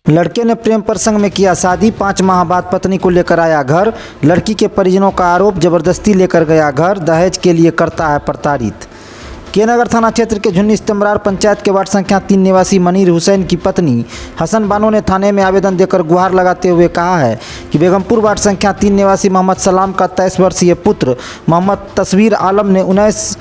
लड़के ने प्रेम प्रसंग में किया शादी, 5 माह बाद पत्नी को लेकर आया घर। लड़की के परिजनों का आरोप, जबरदस्ती लेकर गया घर, दहेज के लिए करता है प्रताड़ित। के नगर थाना क्षेत्र के झुन्नी इस्तमरार पंचायत के वार्ड संख्या 3 निवासी मनीर हुसैन की पत्नी हसन बानो ने थाने में आवेदन देकर गुहार लगाते हुए कहा है कि बेगमपुर वार्ड संख्या 3 निवासी मोहम्मद सलाम का 23 वर्षीय पुत्र मोहम्मद तस्वीर आलम ने 19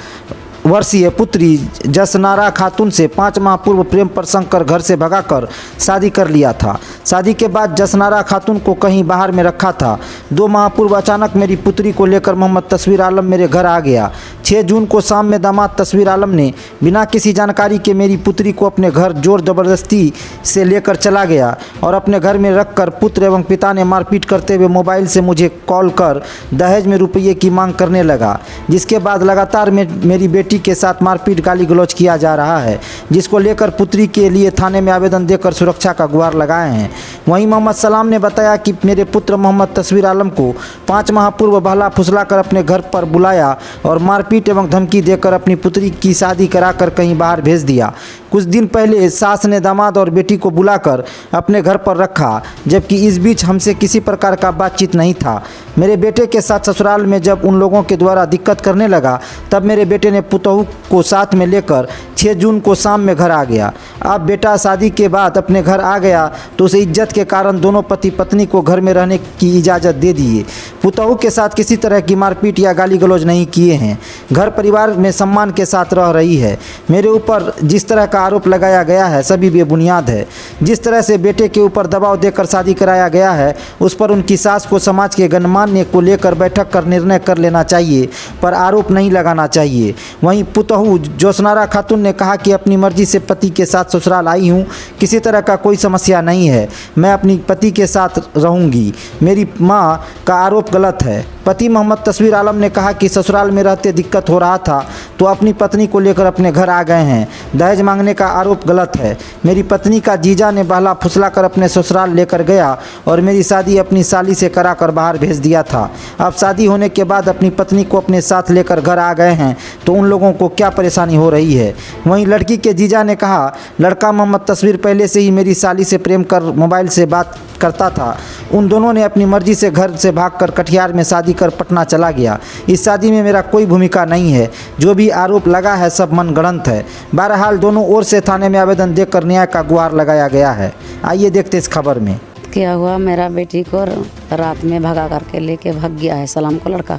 वर्षीय पुत्री जसनारा खातून से 5 माह पूर्व प्रेम प्रसंग कर घर से भगाकर शादी कर लिया था। शादी के बाद जसनारा खातून को कहीं बाहर में रखा था। 2 माह पूर्व अचानक मेरी पुत्री को लेकर मोहम्मद तस्वीर आलम मेरे घर आ गया। 6 जून को शाम में दामाद तस्वीर आलम ने बिना किसी जानकारी के मेरी पुत्री को अपने घर जोर जबरदस्ती से लेकर चला गया और अपने घर में रखकर पुत्र एवं पिता ने मारपीट करते हुए मोबाइल से मुझे कॉल कर दहेज में रुपये की मांग करने लगा, जिसके बाद लगातार मेरी बेटी के साथ मारपीट गाली गलौज किया जा रहा है, जिसको लेकर पुत्री के लिए थाने में आवेदन देकर सुरक्षा का गुहार लगाए हैं। वहीं मोहम्मद सलाम ने बताया कि मेरे पुत्र मोहम्मद तस्वीर आलम को 5 माह पूर्व बहला फुसलाकर अपने घर पर बुलाया और मारपीट एवं धमकी देकर अपनी पुत्री की शादी कराकर कहीं बाहर भेज दिया। कुछ दिन पहले सास ने दामाद और बेटी को बुलाकर अपने घर पर रखा, जबकि इस बीच हमसे किसी प्रकार का बातचीत नहीं था। मेरे बेटे के साथ ससुराल में जब उन लोगों के द्वारा दिक्कत करने लगा, तब मेरे बेटे ने पुतहू को साथ में लेकर 6 जून को शाम में घर आ गया। अब बेटा शादी के बाद अपने घर आ गया तो उसे इज्जत के कारण दोनों पति पत्नी को घर में रहने की इजाज़त दे दिए। पुतहू के साथ किसी तरह की मारपीट या गाली गलौज नहीं किए हैं। घर परिवार में सम्मान के साथ रह रही है। मेरे ऊपर जिस तरह का आरोप लगाया गया है सभी बेबुनियाद है। जिस तरह से बेटे के ऊपर दबाव देकर शादी कराया गया है, उस पर उनकी सास को समाज के गणमान्य को लेकर बैठक कर निर्णय कर लेना चाहिए, पर आरोप नहीं लगाना चाहिए। वहीं पुतहू जसनारा खातून ने कहा कि अपनी मर्जी से पति के साथ ससुराल आई हूँ, किसी तरह का कोई समस्या नहीं है, मैं अपनी पति के साथ रहूँगी। मेरी माँ का आरोप गलत है। पति मोहम्मद तस्वीर आलम ने कहा कि ससुराल में रहते दिक्कत हो रहा था तो अपनी पत्नी को लेकर अपने घर आ गए हैं। दहेज मांगने का आरोप गलत है। मेरी पत्नी का जीजा ने बहला फुसला कर अपने ससुराल लेकर गया और मेरी शादी अपनी साली से कराकर बाहर भेज दिया था। अब शादी होने के बाद अपनी पत्नी को अपने साथ लेकर घर आ गए हैं तो उन लोगों को क्या परेशानी हो रही है। वहीं लड़की के जीजा ने कहा, लड़का मोहम्मद तस्वीर पहले से ही मेरी साली से प्रेम कर मोबाइल से बात करता था। उन दोनों ने अपनी मर्जी से घर से भागकर कटिहार में शादी कर पटना चला गया। इस शादी में मेरा कोई भूमिका नहीं है। जो भी आरोप लगा है सब मनगढ़ंत है। बहरहाल दोनों ओर से थाने में आवेदन देकर न्याय का गुहार लगाया गया है। आइए देखते इस खबर में क्या हुआ। मेरा बेटी को रात में भगा करके लेके भाग गया है सलाम को लड़का।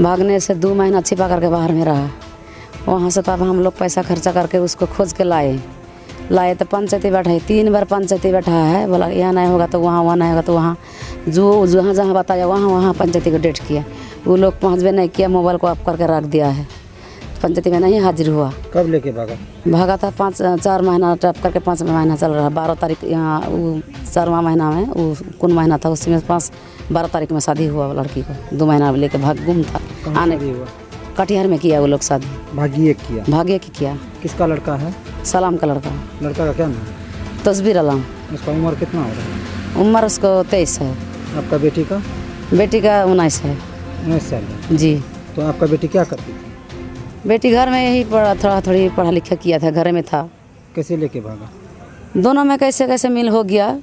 भागने से 2 महीना छिपा करके बाहर में रहा। वहाँ से तब हम लोग पैसा खर्चा करके उसको खोज के लाए तो पंचायती बैठा है। 3 बार पंचायती बैठा है, बोला यहाँ नहीं होगा तो वहाँ, वहाँ नहीं होगा तो वहाँ, जो जहाँ जहाँ बताया वहाँ पंचायती को डेट किया। वो लोग पहुँचबे नहीं किया, मोबाइल को ऑफ करके रख दिया है। पंचायती में नहीं हाजिर हुआ। कब लेके भागा था 4 महीना टप करके 5वां महीना चल रहा। 12 तारीख यहाँ 4वां महीना में वो कौन महीना था उसमें 12 तारीख में शादी हुआ लड़की को। 2 महीना लेके भाग गुम था। आने हुआ कटिहार में किया वो लोग शादी। भागिए किया। किसका लड़का है? सलाम का लड़का। लड़का का क्या नाम? तस्वीर आलम। उसका उम्र कितना हो रहा है? उम्र उसको 23 है। आपका बेटी का? बेटी का 19 है। 19 साल जी। तो आपका बेटी क्या करती थी? बेटी घर में यही थोड़ी पढ़ा लिखा किया था, घर में था। कैसे लेके भागा? दोनों में कैसे मिल हो गया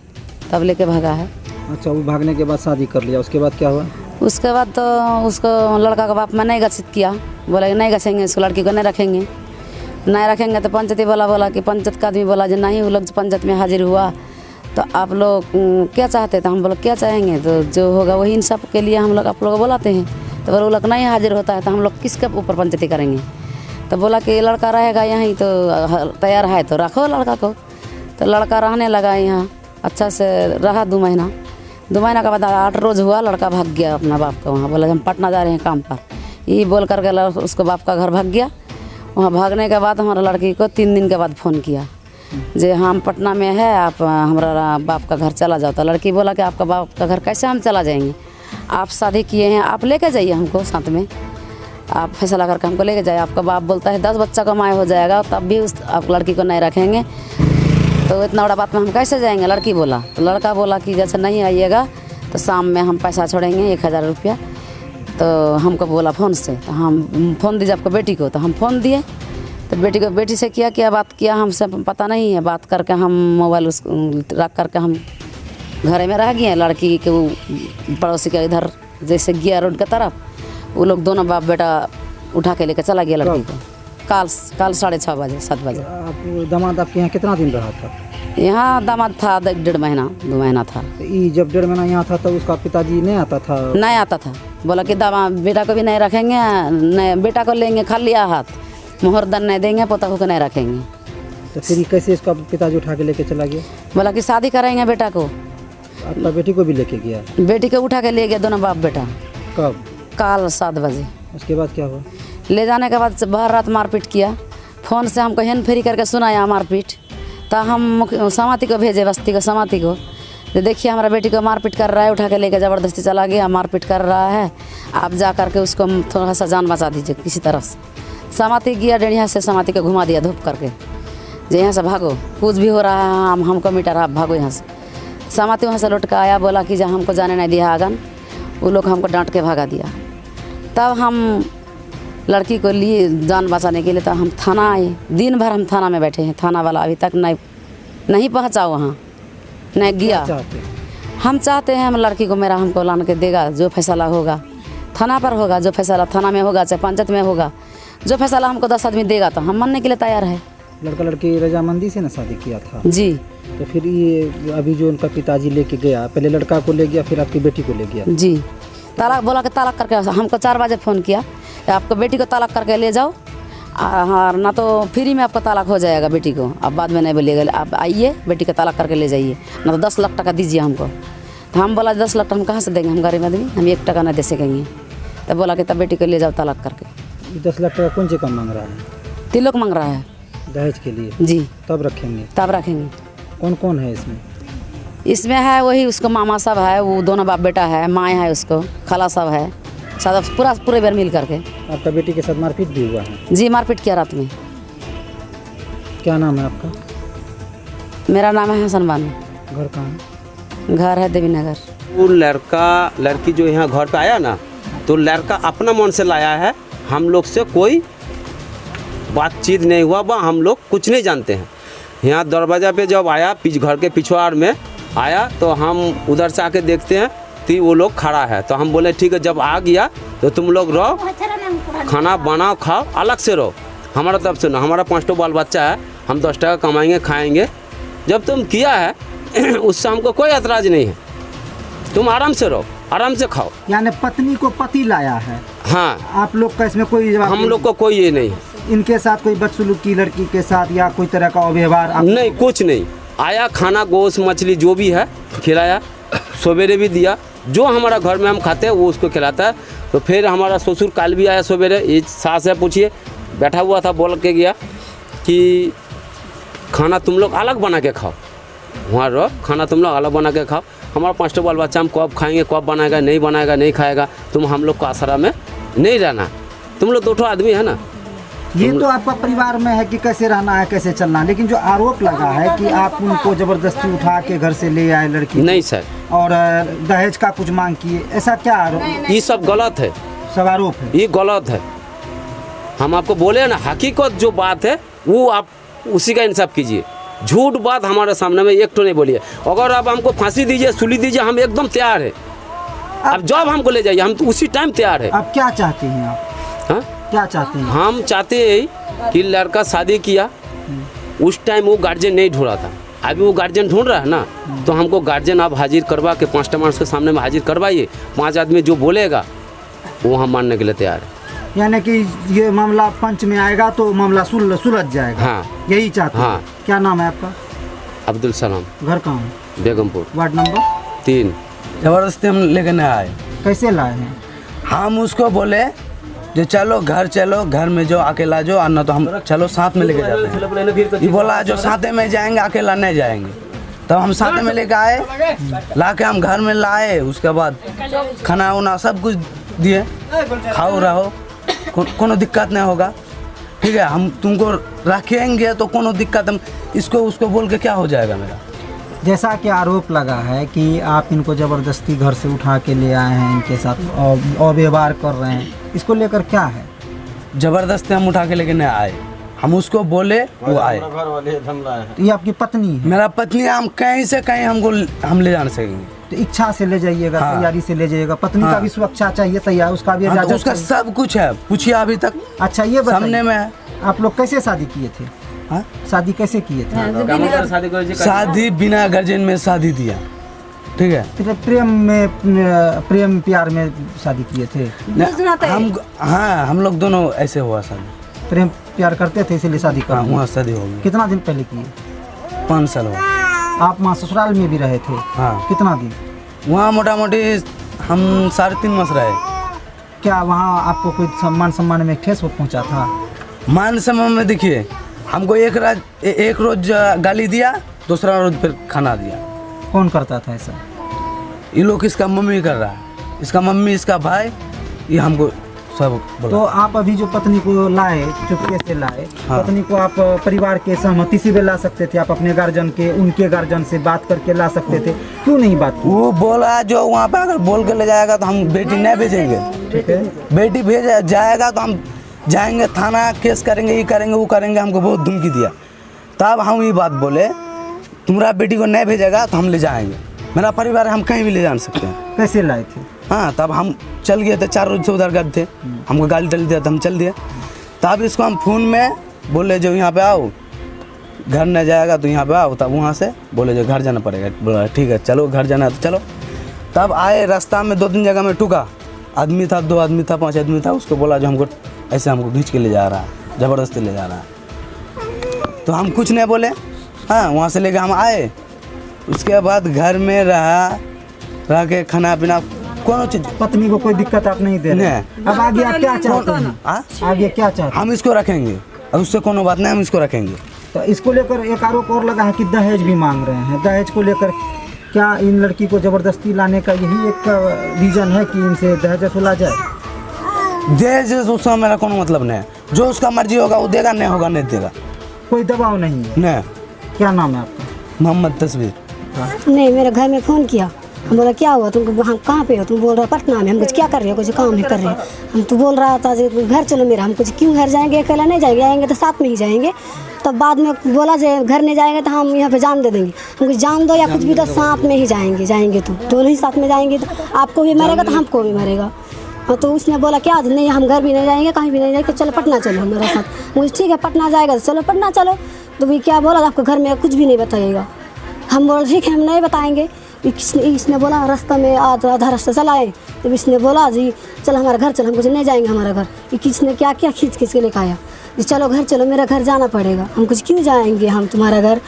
तब लेके भागा है। अच्छा, वो भागने के बाद शादी कर लिया, उसके बाद क्या हुआ? उसके बाद तो उसको लड़का का बाप में नहीं घोषित किया, बोला कि नहीं घसेंगे इसको, लड़की को नहीं रखेंगे तो पंचायती बोला कि पंचायत का आदमी बोला जो नहीं, वो लोग पंचायत में हाजिर हुआ तो आप लोग क्या चाहते तो हम बोला क्या चाहेंगे, तो जो होगा वही इंसाफ के लिए हम लोग आप लोग बुलाते हैं। तो बोला वो लोग नहीं हाजिर होता है तो हम लोग किसके ऊपर पंचायती करेंगे। तो बोला कि लड़का रहेगा यहीं तो तैयार है तो रखो लड़का को। तो लड़का रहने लगा यहाँ, अच्छा से रहा 2 महीना। 2 महीना के बाद 8 रोज़ हुआ, लड़का भाग गया अपना बाप का वहाँ। बोला हम पटना जा रहे हैं काम पर, ये बोल करके उसको बाप का घर भाग गया। वहाँ भागने के बाद हमारा लड़की को 3 दिन के बाद फ़ोन किया जे हम पटना में है, आप हमारा बाप का घर चला जाओ। तो लड़की बोला कि आपका बाप का घर कैसे हम चला जाएंगे, आप शादी किए हैं, आप लेके जाइए हमको साथ में, आप फैसला करके हमको लेके जाइए। आपका बाप बोलता है 10 बच्चा का माय हो जाएगा तब भी आप लड़की को नहीं रखेंगे, तो इतना बड़ा बात में हम कैसे जाएंगे। लड़की बोला तो लड़का बोला कि जैसे नहीं आइएगा तो शाम में हम पैसा छोड़ेंगे 1000 रुपया। तो हमको बोला फ़ोन से, तो हम फ़ोन दीजिए आपको बेटी को। तो हम फ़ोन दिए तो बेटी से क्या बात किया हमसे पता नहीं है। बात करके हम मोबाइल रख करके हम घर में रह गए। लड़की के वो पड़ोसी के इधर जैसे गया रोड की तरफ, वो लोग दोनों बाप बेटा उठा के लेकर चला गया लड़की को। काल 6:30 बजे 7 बजे। आप दामाद आपके यहाँ कितना दिन रहा था? यहाँ दामाद था 1.5 महीना 2 महीना था। जब 1.5 महीना यहाँ था तो उसका पिताजी नहीं आता था? नहीं आता था, बोला कि दामाद बेटा को भी नहीं रखेंगे, नहीं बेटा को लेंगे खाली हाथ, मुहरदन नहीं देंगे, पोता को नहीं रखेंगे। तो फिर कैसे इसका पिताजी उठा के लेके चला गया? बोला कि शादी करेंगे बेटा को। आपका बेटी को भी लेके गया? बेटी को उठा के ले गया दोनों बाप बेटा। कब? काल 7 बजे। उसके बाद क्या हुआ? ले जाने के बाद भर रात मारपीट किया। फ़ोन से हमको हेन फेरी करके सुनाया मारपीट। तो हम समाती को भेजे, बस्ती को समाती को, तो देखिए हमारा बेटी को मारपीट कर रहा है, उठा के लेकर ज़बरदस्ती चला गया, मारपीट कर रहा है, आप जा करके उसको थोड़ा सा जान बचा दीजिए किसी तरह से। समाती गया डेढ़िया से, समाती को घुमा दिया धूप करके, जो यहाँ से भागो, कुछ भी हो रहा है हमको मिटा रहा, भागो यहाँ से। समाती वहाँ से लौट कर आया, बोला कि जहाँ हमको जाने नहीं दिया आगन, वो लोग हमको डांट के भगा दिया। तब हम लड़की को लिए जान बचाने के लिए तो हम थाना आए। दिन भर हम थाना में बैठे हैं, थाना वाला अभी तक नहीं पहुँचा वहाँ, नहीं गया। हम चाहते हैं हम लड़की को मेरा हमको लान के देगा, जो फैसला होगा थाना पर होगा, जो फैसला थाना में होगा चाहे पंचायत में होगा, जो फैसला हमको 10 आदमी देगा तो हम मानने के लिए तैयार है। लड़का लड़की रजामंदी से ना शादी किया था? जी। तो फिर ये अभी जो उनका पिताजी लेके गया, पहले लड़का को ले गया फिर आपकी बेटी को ले गया? जी। तालाक बोला कि तालाक करके, हमको 4 बजे फ़ोन किया, आपको बेटी को तालाक करके ले जाओ, हाँ ना तो फ्री में आपका तालाक हो जाएगा बेटी को, अब बाद में नहीं बोलिएगा, आप आइए बेटी का तालाक करके ले जाइए, ना तो 10 लाख टका दीजिए हमको। तो हम बोला 10 लाख हम कहाँ से देंगे, हम गरीब आदमी, हम 1 टका नहीं दे सकेंगे। तब बोला कि तब बेटी को ले जाओ तालाक करके। 10 लाख टका कौन से कम मांग रहा है? 3 लाख मांग रहा है दहेज के लिए? जी। तब रखेंगे? तब रखेंगे। कौन कौन है इसमें? इसमें है वही उसको मामा सब है, वो दोनों बाप बेटा है, माँ है उसको, खाला सब है, सब पूरे बार मिल करके। आपका बेटी के साथ मारपीट भी हुआ है? जी, मारपीट किया रात में। क्या नाम है आपका? मेरा नाम है हसन बानू। घर कहाँ है? घर है देवी नगर। वो लड़की जो यहाँ घर पे आया ना, तो लड़का अपना मन से लाया है, हम लोग से कोई बातचीत नहीं हुआ, वह हम लोग कुछ नहीं जानते हैं। यहाँ दरवाज़ा पे जब आया, घर के पिछवाड़ में आया, तो हम उधर से आके देखते हैं तो वो लोग खड़ा है। तो हम बोले ठीक है, जब आ गया तो तुम लोग रहो, खाना बनाओ खाओ, अलग से रहो, हमारा तरफ से ना, हमारा 5 बाल बच्चा है, हम 10 टका कमाएंगे खाएंगे, जब तुम किया है उससे हमको कोई एतराज़ नहीं है, तुम आराम से रहो, आराम से खाओ। यानी पत्नी को पति लाया है? हाँ। आप लोग का इसमें कोई जवाब? हम लोग को कोई ये नहीं है। इनके साथ कोई बदसलूकी लड़की के साथ या कोई तरह का अव्यवहार? नहीं, कुछ नहीं। आया, खाना गोश्त मछली जो भी है खिलाया, सवेरे भी दिया, जो हमारा घर में हम खाते हैं वो उसको खिलाता है। तो फिर हमारा ससुर काल भी आया सवेरे, ये सास है पूछिए, बैठा हुआ था, बोल के गया कि खाना तुम लोग अलग बना के खाओ, वहाँ रहो, खाना तुम लोग अलग बना के खाओ, हमारा 5 बाल बच्चा, हम कब खाएंगे, कब बनाएगा, नहीं खाएगा, तुम हम लोग को आसरा में नहीं रहना, तुम लोग 2 आदमी है ना। ये तो आपका परिवार में है कि कैसे रहना है, कैसे चलना है, लेकिन जो आरोप लगा है कि आप उनको जबरदस्ती उठा के घर से ले आए लड़की? नहीं सर। और दहेज का कुछ मांग किए, ऐसा क्या आरोप? ये सब गलत है, सब आरोप है, ये गलत है। हम आपको बोले ना, हकीकत जो बात है वो आप उसी का इंसाफ कीजिए, झूठ बात हमारे सामने में एक तो नहीं बोलिए। अगर आप हमको फांसी दीजिए, सूली दीजिए, हम एकदम तैयार है, आप जब हमको ले जाइए, हम तो उसी टाइम तैयार है। आप क्या चाहते हैं? आप हाँ, क्या चाहते हैं? हम चाहते हैं कि लड़का शादी किया, उस टाइम वो गार्जियन नहीं ढूंढा था, अभी वो गार्जियन ढूंढ रहा है ना, तो हमको गार्जियन आप हाजिर करवा के 5 टमाटर के सामने में हाजिर करवाइए, 5 आदमी जो बोलेगा वो हम मानने के लिए तैयार है। यानी कि ये मामला पंच में आएगा तो मामला सुलझ जाएगा? हाँ, यही चाहते हैं? हाँ। क्या नाम है आपका? अब्दुल सलाम। घर कहाँ है? Begumpur, ward number 3। ज़बरदस्ती हम लेके नहीं आए। कैसे लाए हैं? हम उसको बोले जो चलो घर में जो अकेला जो, और ना तो हम चलो साथ में लेके जाते हैं। ये बोला जो साथ में जाएंगे, अकेला नहीं जाएंगे। तब हम साथ में लेके आए, लाके हम घर में लाए, उसके बाद खाना उना सब कुछ दिए, खाओ रहो, कोनो दिक्कत नहीं होगा, ठीक है, हम तुमको रखेंगे तो कोनो दिक्कत, हम इसको उसको बोल के क्या हो जाएगा मेरा। जैसा कि आरोप लगा है कि आप इनको ज़बरदस्ती घर से उठा के ले आए हैं, इनके साथ अव्यवहार कर रहे हैं, इसको लेकर क्या है? ज़बरदस्ती हम उठा के लेके नहीं आए, हम उसको बोले वो आए। तो ये आपकी पत्नी है, मेरा पत्नी है, हम कहीं से कहीं हम ले जा सकेंगे। तो इच्छा से ले जाइएगा, हाँ। तैयारी से ले जाइएगा। पत्नी का हाँ। भी सुरक्षा चाहिए, तैयार उसका भी हाँ, तो इजाजत उसका चाहिए। सब कुछ है, पूछिए अभी तक अच्छा ये सामने बताइए, में है। आप लोग कैसे शादी किए थे? हाँ? शादी कैसे किए थे? शादी बिना गर्जन में शादी दिया, ठीक है। फिर प्रेम प्यार में शादी किए थे? हम लोग दोनों ऐसे हुआ शादी। प्रेम प्यार करते थे इसीलिए शादी कर हाँ, ली। वहाँ शादी हो गई। कितना दिन पहले किए? 5 साल हुआ। आप वहाँ ससुराल में भी रहे थे? हाँ। कितना दिन? वहाँ मोटा मोटी हम 3.5 मास रहे। क्या वहाँ आपको कोई सम्मान में ठेस पहुँचा था? मान सम्मान में देखिए, हमको एक रोज गाली दिया, दूसरा रोज फिर खाना दिया। कौन करता था ऐसा? ये लोग इसका मम्मी कर रहा है, इसका मम्मी, इसका भाई, ये हमको सब बोला। तो आप अभी जो पत्नी को लाए, चुपके से लाए, हाँ। पत्नी को आप परिवार के सहमति से भी ला सकते थे, आप अपने गार्जियन के, उनके गार्जियन से बात करके ला सकते थे, क्यों नहीं बात की? वो बोला जो वहाँ पे अगर बोल के ले जाएगा तो हम बेटी नहीं भेजेंगे, ठीक है। बेटी भेज जाएगा तो हम जाएंगे थाना, केस करेंगे, ये करेंगे, वो करेंगे। हमको बहुत धमकी दिया। तब हम ये बात बोले, तुम्हारा बेटी को नहीं भेजेगा तो हम ले जाएंगे। मेरा परिवार हम कहीं भी ले जा सकते हैं। कैसे लाए थे? हाँ, तब हम चल गए थे, 4 रोज से उधर गए थे, हमको गाली डल दिया तो हम चल दिए। तब इसको हम फ़ोन में बोले जो यहाँ पे आओ, घर नहीं जाएगा तो यहाँ पे आओ। तब वहाँ से बोले जो घर जाना पड़ेगा। बोला ठीक है चलो, घर जाना है तो चलो। तब आए, रास्ता में 2-3 जगह में टूका, आदमी था, 2 आदमी था, 5 आदमी था। उसको बोला जो हमको ऐसे हमको खींच के ले जा रहा है, ज़बरदस्ती ले जा रहा है। तो हम कुछ नहीं बोले। हाँ, वहाँ से लेके हम आए। उसके बाद घर में रह के खाना पीना कौन चीज़। पत्नी को कोई दिक्कत आप नहीं दे रहे? नहीं। अब आगे आप क्या चाहते हैं? हाँ? आगे क्या चाहते हैं? हम इसको रखेंगे, और उससे कोनो बात नहीं, हम इसको रखेंगे। तो इसको लेकर एक आरोप और लगा है कि दहेज भी मांग रहे हैं। दहेज को लेकर क्या इन लड़की को ज़बरदस्ती लाने का यही एक रीज़न है कि इनसे दहेज वसूला जाए? दहेज उसका मेरा कोनो मतलब नहीं है। जो उसका मर्जी होगा वो देगा, नहीं होगा नहीं देगा। कोई दबाव नहीं है? नहीं। क्या नाम है आपका? मोहम्मद तस्वीर। नहीं, मेरे घर में फ़ोन किया। हम बोला क्या हुआ तुमको, हम कहाँ पे हो? तुम बोल रहा पटना में। हम कुछ क्या कर रहे हो? कुछ काम नहीं कर रहे। हम तो बोल रहा था जो घर चलो मेरा। हम कुछ क्यों घर जाएंगे, अकेला नहीं जाएंगे, आएंगे तो साथ में ही जाएंगे। तब बाद में बोला जो घर नहीं जाएंगे तो हम यहाँ पे जान दे देंगे। हम कुछ जान दो या कुछ भी, तो साथ में ही जाएंगे तो दोनों ही साथ में जाएंगे। तो आपको भी मरेगा तो हमको भी मरेगा। हाँ, तो उसने बोला क्या नहीं, हम घर भी नहीं जाएंगे, कहीं भी नहीं जाएंगे, चलो पटना चलो मेरे साथ। मुझे ठीक है, पटना जाएगा तो चलो पटना चलो। तो भी क्या बोला, आपको घर में कुछ भी नहीं बताइएगा। हम बोल ठीक है, हम नहीं बताएंगे। इसने बोला रास्ता में आधा रास्ता चला आए। तो इसने बोला जी चल हमारा घर चल, हम कुछ नहीं जाएंगे हमारा घर। किसने क्या क्या खींच के लेकर आया, चलो घर चलो, मेरा घर जाना पड़ेगा। हम कुछ क्यों जाएंगे, हम तुम्हारा घर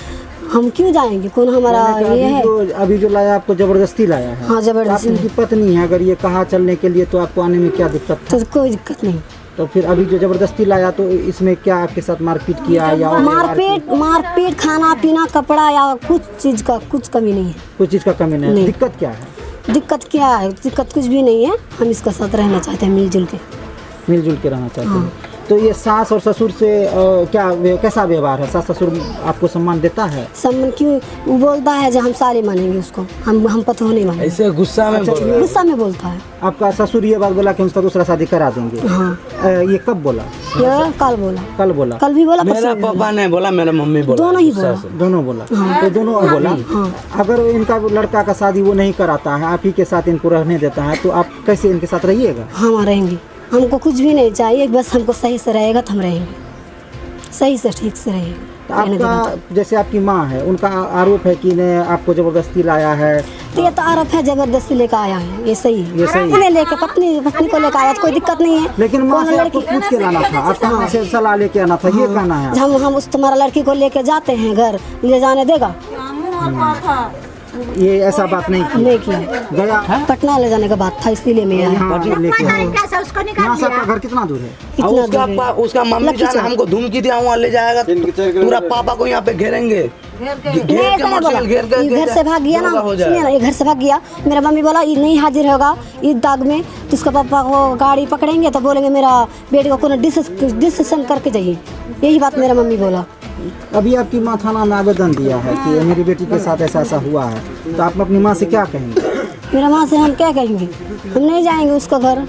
हम क्यों जाएंगे? कौन हमारा ये है? अभी जो लाया आपको ज़बरदस्ती लाया है? हाँ, ज़बरदस्ती। आप इनकी पत्नी है, अगर ये कहा चलने के लिए तो आपको आने में क्या दिक्कत था? तो कोई दिक्कत नहीं। तो फिर अभी जो ज़बरदस्ती लाया तो इसमें क्या आपके साथ मारपीट किया या मारपीट, खाना पीना, कपड़ा या कुछ चीज़ का कुछ कमी नहीं है। कुछ चीज़ का कमी नहीं है? नहीं। दिक्कत क्या है? दिक्कत क्या है? दिक्कत कुछ भी नहीं है। हम इसका साथ रहना चाहते हैं, मिलजुल के। मिलजुल के रहना चाहते हैं। तो ये सास और ससुर से कैसा व्यवहार है? सास ससुर आपको सम्मान देता है? सम्मान क्यों? वो बोलता है जो हम सारे मानेंगे उसको, हम पतो नहीं मानेंगे। ऐसे गुस्सा में बोल रहा है। गुस्सा में बोलता है। आपका ससुर ये बात बोला कि हम उसका दूसरा शादी करा देंगे? हाँ। ये कब बोला? ये कल बोला। कल बोला? कल भी बोला, मेरा परसों भी बोला। पापा ने बोला, मेरा मम्मी बोला, दोनों ही गुस्सा बोला। से। दोनों बोला? तो दोनों बोला। अगर इनका लड़का का शादी वो नहीं कराता है, आप ही के साथ इनको रहने देता है, तो आप कैसे इनके साथ रहिएगा? हम रहेंगे, हमको कुछ भी नहीं चाहिए, बस हमको सही से रहेगा तो हम रहेंगे, सही से ठीक से रहेंगे। तो आपका जैसे आपकी माँ है, उनका आरोप है कि ने आपको ज़बरदस्ती लाया है। तो ये तो आरोप है, जबरदस्ती लेकर आया है, ये सही है। ये सही है। हमें लेके पत्नी को लेकर आया तो कोई दिक्कत नहीं है। लेकिन माँ कौन से आपको लड़की- पूछ के लाना था, आपका माँ से सलाह लेके आना था, ये कहना है? हम उस तुम्हारा लड़की को लेके जाते हैं घर, ले जाने देगा? ये ऐसा बात नहीं की? नहीं किया। गया पटना ले जाने का बात था, इसीलिए मैं आया। यहाँ लेके यहाँ से आपका घर कितना दूर है? कितना दूर है? उसका मम्मी लकी जान चौक। हमको धमकी दिया, वहाँ ले जाएगा, पूरा पापा को यहाँ पे घेरेंगे, घेर के मोटरसाइकिल घेर के ये घर से भाग गया ना, हो सुनिए जाएगा। ना, ये घर से भाग गया। मेरा मम्मी बोला ये नहीं हाजिर होगा ईद दाग में, तो उसका पापा को गाड़ी पकड़ेंगे तो बोलेंगे मेरा बेटे को कोनो डिसीजन करके जाइए। यही बात मेरा मम्मी बोला। अभी आपकी माँ थाना में आवेदन दिया है कि मेरी बेटी के साथ ऐसा ऐसा हुआ है, तो आप अपनी माँ से क्या कहेंगे? मेरा माँ से हम क्या कहेंगे? हम नहीं जाएंगे उसका घर,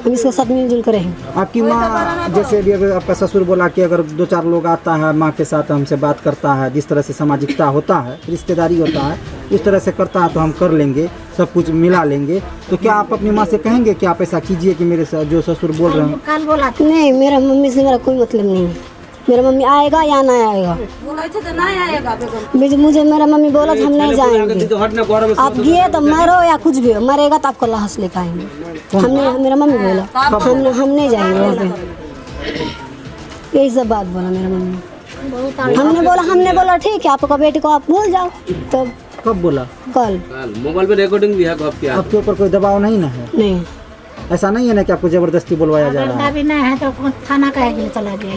हम इसके साथ मिलजुल कर रहेंगे। आपकी माँ जैसे अभी अगर आपका ससुर बोला कि अगर 2-4 लोग आता है माँ के साथ हमसे बात करता है, जिस तरह से सामाजिकता होता है, रिश्तेदारी होता है, उस तरह से करता है तो हम कर लेंगे, सब कुछ मिला लेंगे, तो क्या आप अपनी माँ से कहेंगे कि आप ऐसा कीजिए कि मेरे साथ जो ससुर बोल रहे हैं? नहीं, मेरा मम्मी से मेरा कोई मतलब नहीं है। मेरा मम्मी आएगा या ना आएगा, मुझे मेरा मम्मी बोला तो हम नहीं जाएंगे। आप गए तो मरो या कुछ भी हो, मरेगा तो आपको लाश लेकर आएंगे। हमने मेरा मम्मी बोला हम नहीं जाएंगे वहाँ पे, यही सब बात बोला मेरा मम्मी। हमने बोला ठीक है, आपका बेटे को आप भूल जाओ। तो कब बोला? कल। मोबाइल पे रिकॉर्डिंग भी है आपके? आपके ऊपर कोई दबाव नहीं ना है? नहीं, ऐसा नहीं है ना कि आपको जबरदस्ती बुलवाया जा रहा है? भी नहीं है तो थाना का है चला गया।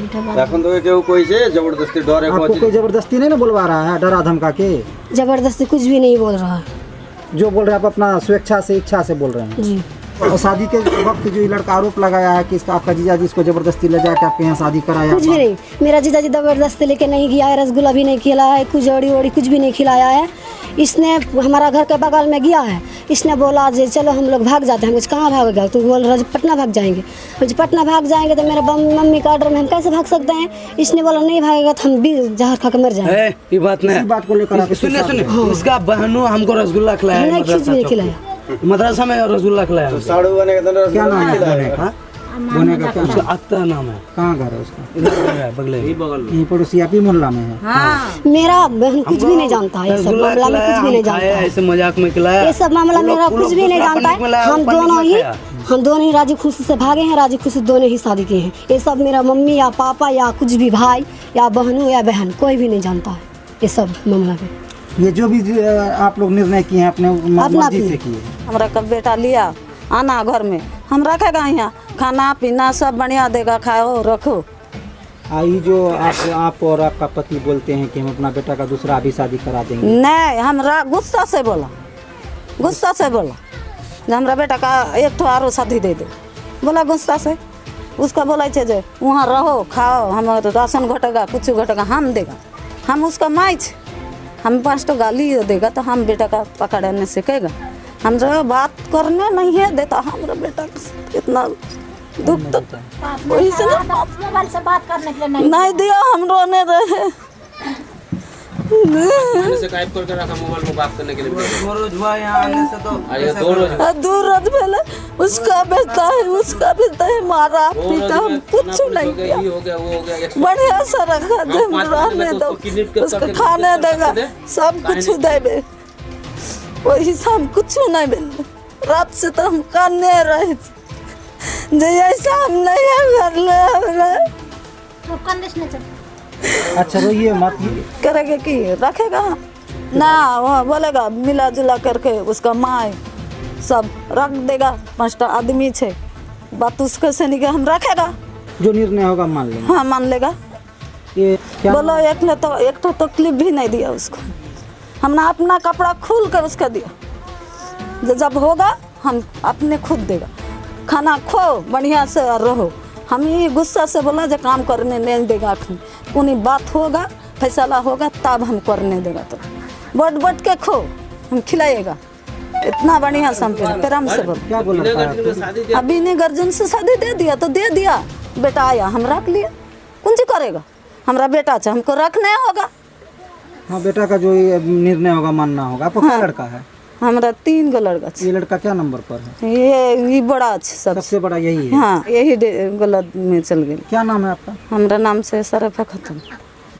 जबरदस्ती डर आपको कोई जबरदस्ती नहीं ना बुलवा रहा है, डरा धमका के? जबरदस्ती कुछ भी नहीं बोल रहा है जो बोल रहे हैं आप अपना स्वेच्छा से, इच्छा से बोल रहे हैं जी। और शादी के वक्त जो ये लड़का आरोप लगाया है कि इसका आपका जीजाजी इसको जबरदस्ती ले जाके आपके यहाँ शादी कराया, कुछ भी नहीं, मेरा जीजाजी जबरदस्ती लेके नहीं गया है, रसगुल्ला भी नहीं खिलाया है, कुछ जोड़ी वोड़ी कुछ भी नहीं खिलाया है। इसने हमारा घर के बगल में गया है, इसने बोला जे चलो हम लोग भाग जाते हैं। मुझे कहाँ भागेगा? तो बोल रहा पटना भाग जाएंगे। मुझे पटना भाग जाएंगे तो मेरा मम्मी का ऑर्डर में हम कैसे भाग सकते हैं? इसने बोला नहीं भागेगा तो हम भी जहर खा के मर जाएंगे। ये बात नहीं, इसी बात को लेकर आप सुनिए इसका बहनों हमको रसगुल्ला खिलाया, नहीं कुछ भी नहीं खिलाया, मदरसा में रसगुल्ला खिलाया। क्या नाम है बोने का? बोने का क्या उसका अख्तर नाम है। कहाँ घर है उसका? इधर है बगले में, यहीं पड़ोसी आप ही मोहल्ला में है? मेरा बहन कुछ भी नहीं जानता है, ये सब मामला में कुछ भी नहीं जानता है, ऐसे मजाक में खिलाया। ये सब मामला मेरा कुछ भी नहीं जानता है। हम दोनों ही राजी खुशी से भागे हैं, राजी खुशी दोनों ही शादी किए हैं। ये सब मेरा मम्मी या पापा या कुछ भी भाई या बहनों या बहन कोई भी नहीं जानता है ये सब मामला में। ये जो भी आप लोग निर्णय किए हैं अपने मर्जी से किए हैं? हमारा कब बेटा लिया आना घर में, हम रखेगा यहाँ, खाना पीना सब बढ़िया देगा, खाओ रखो। आई जो आप और आपका पति बोलते हैं कि हम अपना बेटा का दूसरा भी शादी करा देंगे, नहीं, हमरा गुस्सा से बोला जो हमरा बेटा का एक ठो आरो शादी दे दे, बोला गुस्सा से। उसका बोला जे वहाँ रहो खाओ, हम राशन घटेगा कुछ घटेगा हम देगा, हम उसका माई छे, हम 5 टका लिए देगा तो हम बेटा का पकड़ने सीखेगा। हमरा बात करने नहीं है देता, हमरा बेटा इतना दुख तो वही से मोबाइल से बात करने के लिए नहीं दिया, हम रोने रहे। शिकायत करके रखा मोबाइल में बात करने के लिए। 2 रोज हुआ यहाँ आने से, तो 2 रोज पहले उसका बेटा है मारा पीटा, हम कुछ नहीं किया, हो गया वो हो गया, बढ़िया सा रखा दे, रहने दो, उसको खाने देगा, सब कुछ देवे, वही से हम कुछ नहीं मिले। रात से तो हम काने रहे जैसा हम नहीं कर ले। अच्छा रोइए मत, करेगा कि रखेगा ना, वहाँ बोलेगा मिला जुला करके उसका माँ सब रख देगा। 5टा आदमी छे, बात उसके से नहीं हम रखेगा, जो निर्णय होगा मान लेंगे। हाँ मान लेगा। ये क्या बोलो एक तो तकलीफ भी नहीं दिया उसको, हमने अपना कपड़ा खोल कर उसका दिया, जब होगा हम अपने खुद देगा, खाना खो बढ़िया से रहो। हम ही गुस्सा से बोला जो काम करने नहीं देगा, कोई बात होगा फैसला होगा तब हम करने देगा, तो बट के खो हम खिलाएगा, इतना बढ़िया से हम प्रेम से बोल। क्या बोला? अभी ने गर्जन से शादी दे दिया तो दे दिया, बेटा आया हम रख लिया, कौन सी करेगा, हमारा बेटा है हमको रखना होगा। हाँ बेटा का जो ये निर्णय होगा मानना होगा। आपको क्या लड़का है? हमारा 3 गो लड़का ये लड़का क्या नंबर पर है? ये बड़ा अच्छे सबसे बड़ा यही है? हाँ यही गलत में चल गए। क्या नाम है आपका? हमारा नाम से शरफा खत्म।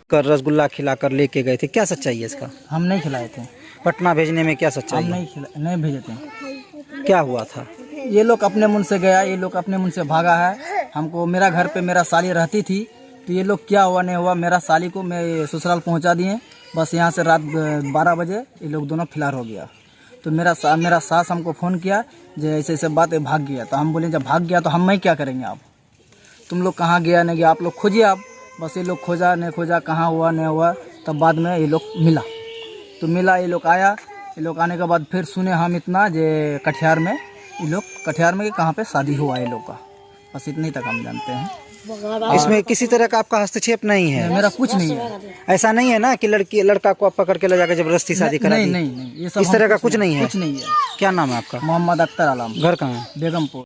कर रसगुल्ला खिलाकर लेके गए थे, क्या सच्चाई है इसका? हम नहीं खिलाए थे, पटना भेजने में क्या सच्चाई है? नहीं भेजे थे। क्या हुआ था? ये लोग अपने मुंह से गया, ये लोग अपने मुंह से भागा है। हमको मेरा घर पे मेरा साली रहती थी, तो ये लोग क्या हुआ नहीं हुआ, मेरा साली को मैं ससुराल पहुंचा दिए। बस यहाँ से रात 12 बजे ये लोग दोनों फिलहाल हो गया। तो मेरा सास हमको फ़ोन किया जो ऐसे ऐसे बात है, भाग गया। तो हम बोले जब भाग गया तो हम नहीं क्या करेंगे, आप तुम लोग कहाँ गया नहीं गया, आप लोग खोजिए आप। बस ये लोग खोजा नहीं खोजा, कहाँ हुआ नहीं हुआ। तब बाद में ये लोग मिला, तो मिला, ये लोग आया। ये लोग आने के बाद फिर सुने हम इतना जे कटिहार में, ये लोग कटिहार में कहाँ पे शादी हुआ ये लोग का, बस इतने तक हम जानते हैं। इसमें किसी तरह का आपका हस्तक्षेप नहीं है? मेरा कुछ नहीं है। ऐसा नहीं है ना कि लड़का को आप पकड़ के ले जाकर जबरदस्ती शादी करा दी? नहीं, ये सब इस तरह का कुछ नहीं है? कुछ नहीं है। क्या नाम है आपका? मोहम्मद अख्तर आलम। घर कहाँ है? बेगमपुर।